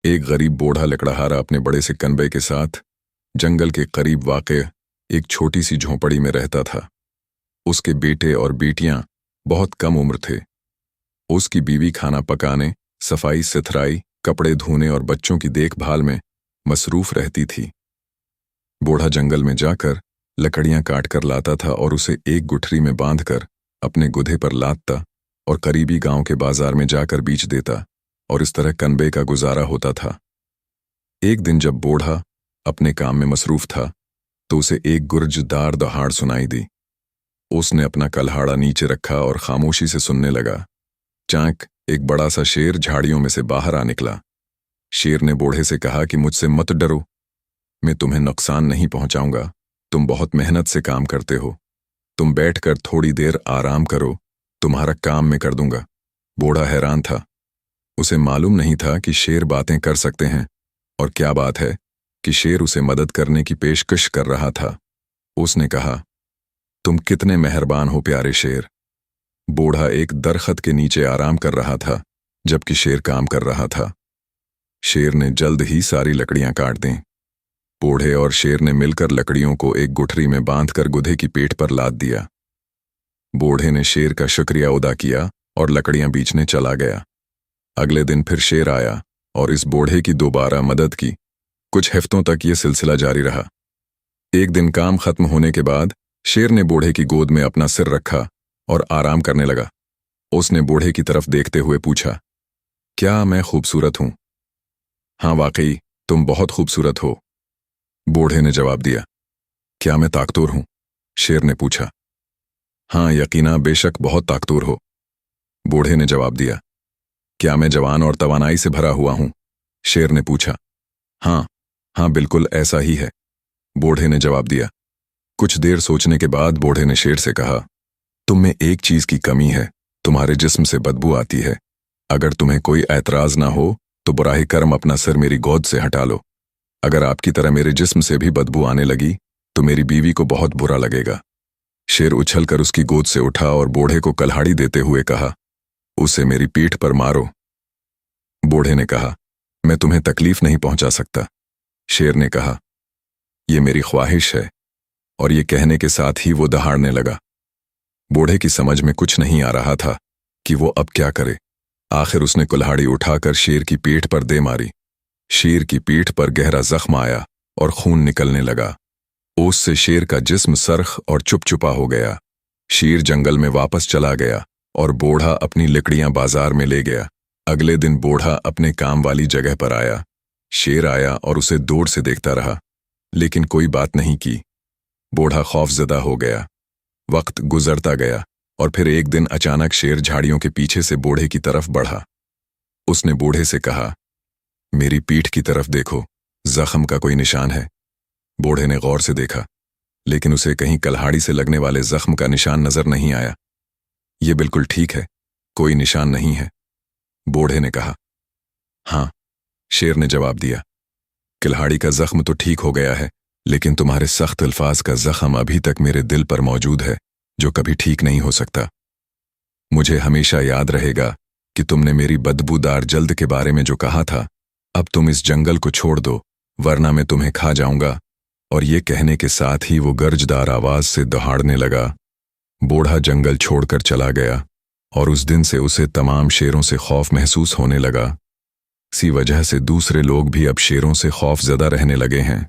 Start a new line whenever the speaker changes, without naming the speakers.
एक गरीब बूढ़ा लकड़हारा अपने बड़े से कनबे के साथ जंगल के करीब वाक़े एक छोटी सी झोंपड़ी में रहता था। उसके बेटे और बेटियां बहुत कम उम्र थे। उसकी बीवी खाना पकाने, सफाई सुथराई, कपड़े धोने और बच्चों की देखभाल में मसरूफ रहती थी। बूढ़ा जंगल में जाकर लकड़ियां काट कर लाता था और उसे एक गुठरी में बांधकर अपने गुधे पर लादता और करीबी गांव के बाजार में जाकर बेच देता और इस तरह कनबे का गुजारा होता था। एक दिन जब बूढ़ा अपने काम में मसरूफ था तो उसे एक गुर्जदार दहाड़ सुनाई दी। उसने अपना कल्हाड़ा नीचे रखा और खामोशी से सुनने लगा। चांक एक बड़ा सा शेर झाड़ियों में से बाहर आ निकला। शेर ने बूढ़े से कहा कि मुझसे मत डरो, मैं तुम्हें नुकसान नहीं पहुंचाऊंगा। तुम बहुत मेहनत से काम करते हो। तुम बैठकर थोड़ी देर आराम करो, तुम्हारा काम मैं कर दूंगा। बूढ़ा हैरान था। उसे मालूम नहीं था कि शेर बातें कर सकते हैं, और क्या बात है कि शेर उसे मदद करने की पेशकश कर रहा था। उसने कहा, तुम कितने मेहरबान हो प्यारे शेर। बूढ़ा एक दरख्त के नीचे आराम कर रहा था जबकि शेर काम कर रहा था। शेर ने जल्द ही सारी लकड़ियां काट दी। बूढ़े और शेर ने मिलकर लकड़ियों को एक गुठरी में बांधकर गुधे की पेट पर लाद दिया। बूढ़े ने शेर का शुक्रिया अदा किया और लकड़ियां बेचने चला गया। अगले दिन फिर शेर आया और इस बूढ़े की दोबारा मदद की। कुछ हफ्तों तक ये सिलसिला जारी रहा। एक दिन काम खत्म होने के बाद शेर ने बूढ़े की गोद में अपना सिर रखा और आराम करने लगा। उसने बूढ़े की तरफ देखते हुए पूछा, क्या मैं खूबसूरत हूं? हाँ, वाकई तुम बहुत खूबसूरत हो, बूढ़े ने जवाब दिया। क्या मैं ताकतवर हूं? शेर ने पूछा। हाँ, यकीना बेशक बहुत ताकतवर हो, बूढ़े ने जवाब दिया। क्या मैं जवान और तवानाई से भरा हुआ हूं? शेर ने पूछा। हाँ हाँ, बिल्कुल ऐसा ही है, बूढ़े ने जवाब दिया। कुछ देर सोचने के बाद बूढ़े ने शेर से कहा, तुम में एक चीज की कमी है, तुम्हारे जिस्म से बदबू आती है। अगर तुम्हें कोई ऐतराज ना हो तो बुराई कर्म अपना सिर मेरी गोद से हटा लो। अगर आपकी तरह मेरे जिस्म से भी बदबू आने लगी तो मेरी बीवी को बहुत बुरा लगेगा। शेर उछलकर उसकी गोद से उठा और बूढ़े को कल्हाड़ी देते हुए कहा, उसे मेरी पीठ पर मारो। बूढ़े ने कहा, मैं तुम्हें तकलीफ नहीं पहुंचा सकता। शेर ने कहा, यह मेरी ख्वाहिश है, और ये कहने के साथ ही वो दहाड़ने लगा। बूढ़े की समझ में कुछ नहीं आ रहा था कि वो अब क्या करे। आखिर उसने कुल्हाड़ी उठाकर शेर की पीठ पर दे मारी। शेर की पीठ पर गहरा जख्म आया और खून निकलने लगा। उससे शेर का जिस्म सरख और चुपचुपा हो गया। शेर जंगल में वापस चला गया और बूढ़ा अपनी लकड़ियां बाजार में ले गया। अगले दिन बूढ़ा अपने काम वाली जगह पर आया। शेर आया और उसे दूर से देखता रहा, लेकिन कोई बात नहीं की। बूढ़ा खौफजदा हो गया। वक्त गुजरता गया और फिर एक दिन अचानक शेर झाड़ियों के पीछे से बूढ़े की तरफ बढ़ा। उसने बूढ़े से कहा, मेरी पीठ की तरफ देखो, जख्म का कोई निशान है। बूढ़े ने गौर से देखा, लेकिन उसे कहीं कल्हाड़ी से लगने वाले जख्म का निशान नजर नहीं आया। यह बिल्कुल ठीक है, कोई निशान नहीं है, बूढ़े ने कहा। हाँ, शेर ने जवाब दिया, कुल्हाड़ी का जख्म तो ठीक हो गया है, लेकिन तुम्हारे सख्त अल्फाज का जख्म अभी तक मेरे दिल पर मौजूद है, जो कभी ठीक नहीं हो सकता। मुझे हमेशा याद रहेगा कि तुमने मेरी बदबूदार जल्द के बारे में जो कहा था। अब तुम इस जंगल को छोड़ दो, वरना मैं तुम्हें खा जाऊंगा। और ये कहने के साथ ही वो गर्जदार आवाज से दहाड़ने लगा। बूढ़ा जंगल छोड़कर चला गया और उस दिन से उसे तमाम शेरों से खौफ महसूस होने लगा। इसी वजह से दूसरे लोग भी अब शेरों से खौफजदा रहने लगे हैं।